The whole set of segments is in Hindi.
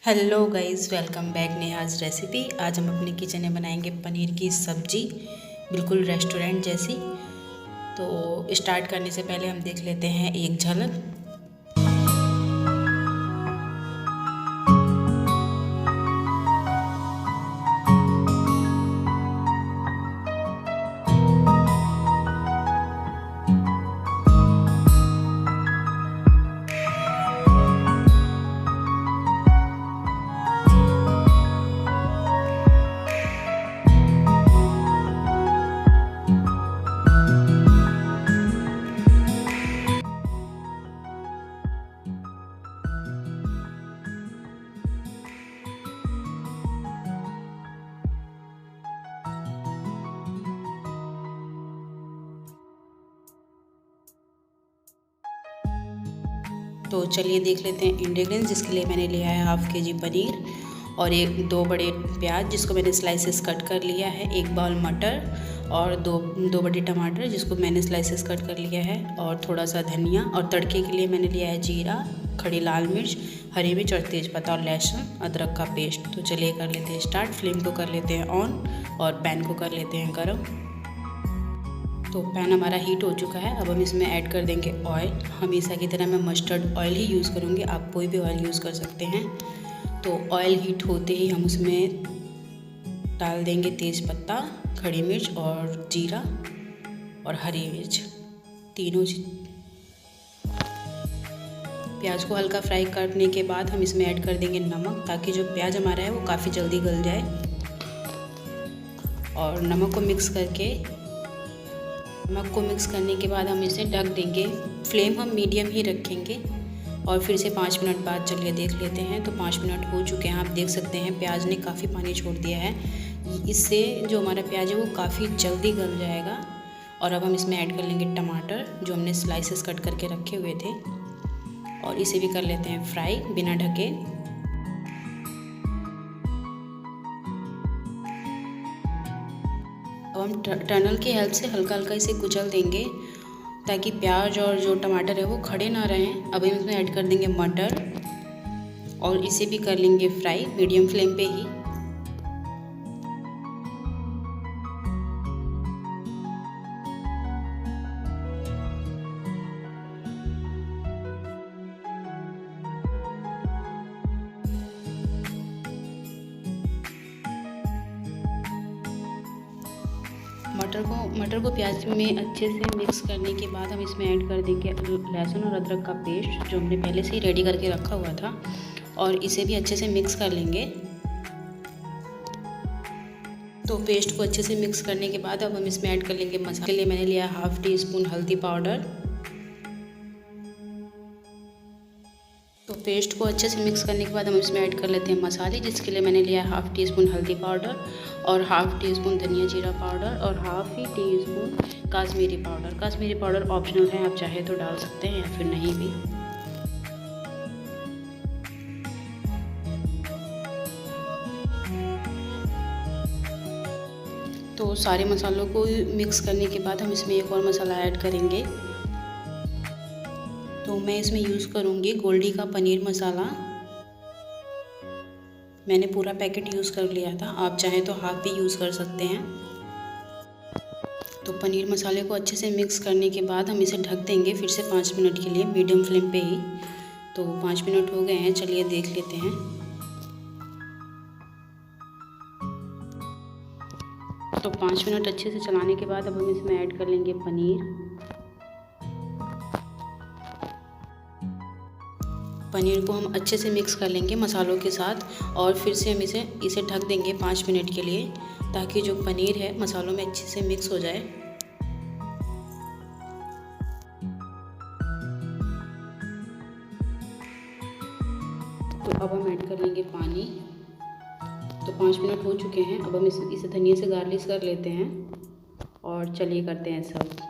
Hello guys, welcome back Neha's recipe. आज हम अपने किचन में बनाएंगे पनीर की सब्जी, बिल्कुल रेस्टोरेंट जैसी। तो स्टार्ट करने से पहले हम देख लेते हैं एक झलक। तो चलिए देख लेते हैं इंग्रेडिएंट्स। जिसके लिए मैंने लिया है हाफ़ के जी पनीर और दो बड़े प्याज जिसको मैंने स्लाइसेस कट कर लिया है, एक बाउल मटर और दो बड़े टमाटर जिसको मैंने स्लाइसेस कट कर लिया है, और थोड़ा सा धनिया। और तड़के के लिए मैंने लिया है जीरा, खड़ी लाल मिर्च, हरी मिर्च और तेज़पत्ता और लहसुन अदरक का पेस्ट। तो चलिए कर लेते हैं स्टार्ट। फ्लेम को कर लेते हैं ऑन और पैन को कर लेते हैं गर्म। तो पैन हमारा हीट हो चुका है। अब हम इसमें ऐड कर देंगे ऑयल। हमेशा की तरह मैं मस्टर्ड ऑयल ही यूज़ करूँगी, आप कोई भी ऑयल यूज़ कर सकते हैं। तो ऑयल हीट होते ही हम उसमें डाल देंगे तेज़पत्ता, खड़ी मिर्च और जीरा और हरी मिर्च, तीनों। प्याज को हल्का फ्राई करने के बाद हम इसमें ऐड कर देंगे नमक, ताकि जो प्याज हमारा है वो काफ़ी जल्दी गल जाए। और नमक को मिक्स करने के बाद हम इसे ढक देंगे। फ्लेम हम मीडियम ही रखेंगे और फिर से 5 मिनट बाद चलिए देख लेते हैं। तो 5 मिनट हो चुके हैं, आप देख सकते हैं प्याज ने काफ़ी पानी छोड़ दिया है। इससे जो हमारा प्याज है वो काफ़ी जल्दी गल जाएगा। और अब हम इसमें ऐड कर लेंगे टमाटर जो हमने स्लाइसेस कट करके रखे हुए थे, और इसे भी कर लेते हैं फ्राई बिना ढके। अब हम टर्नल की हेल्प से हल्का हल्का इसे कुचल देंगे ताकि प्याज और जो टमाटर है वो खड़े ना रहें। अब हम इसमें ऐड कर देंगे मटर और इसे भी कर लेंगे फ्राई मीडियम फ्लेम पे ही। मटर को प्याज में अच्छे से मिक्स करने के बाद हम इसमें ऐड कर देंगे लहसुन और अदरक का पेस्ट जो हमने पहले से ही रेडी करके रखा हुआ था, और इसे भी अच्छे से मिक्स कर लेंगे। तो पेस्ट को अच्छे से मिक्स करने के बाद अब हम इसमें ऐड कर लेंगे मसाले। के लिए मैंने लिया हाफ़ टी स्पून हल्दी पाउडर। तो पेस्ट को अच्छे से मिक्स करने के बाद हम इसमें ऐड कर लेते हैं मसाले, जिसके लिए मैंने लिया हाफ़ टी स्पून हल्दी पाउडर और हाफ़ टी स्पून धनिया जीरा पाउडर और हाफ़ ही teaspoon Kashmiri powder. Kashmiri powder optional है, आप चाहे तो डाल सकते हैं या फिर नहीं भी। तो सारे मसालों को मिक्स करने के बाद हम इसमें एक और मसाला ऐड करेंगे। तो मैं इसमें यूज़ करूँगी गोल्डी का पनीर मसाला। मैंने पूरा पैकेट यूज़ कर लिया था, आप चाहें तो हाफ भी यूज़ कर सकते हैं। तो पनीर मसाले को अच्छे से मिक्स करने के बाद हम इसे ढक देंगे फिर से 5 मिनट के लिए मीडियम फ्लेम पे ही। तो 5 मिनट हो गए हैं, चलिए देख लेते हैं। तो 5 मिनट अच्छे से चलाने के बाद अब हम इसमें ऐड कर लेंगे पनीर को हम अच्छे से मिक्स कर लेंगे मसालों के साथ, और फिर से हम इसे ढक देंगे 5 मिनट के लिए, ताकि जो पनीर है मसालों में अच्छे से मिक्स हो जाए। तो अब हम ऐड कर लेंगे पानी। तो 5 मिनट हो चुके हैं, अब हम इसे धनिया से गार्निश कर लेते हैं और चलिए करते हैं सर्व।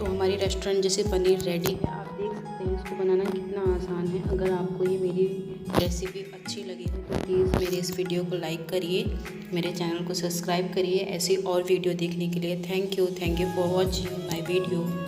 तो हमारी रेस्टोरेंट जैसे पनीर रेडी है। आप देख सकते हैं इसको बनाना कितना आसान है। अगर आपको ये मेरी रेसिपी अच्छी लगी हो तो प्लीज़ मेरे इस वीडियो को लाइक करिए, मेरे चैनल को सब्सक्राइब करिए ऐसी और वीडियो देखने के लिए। Thank you for watching my video.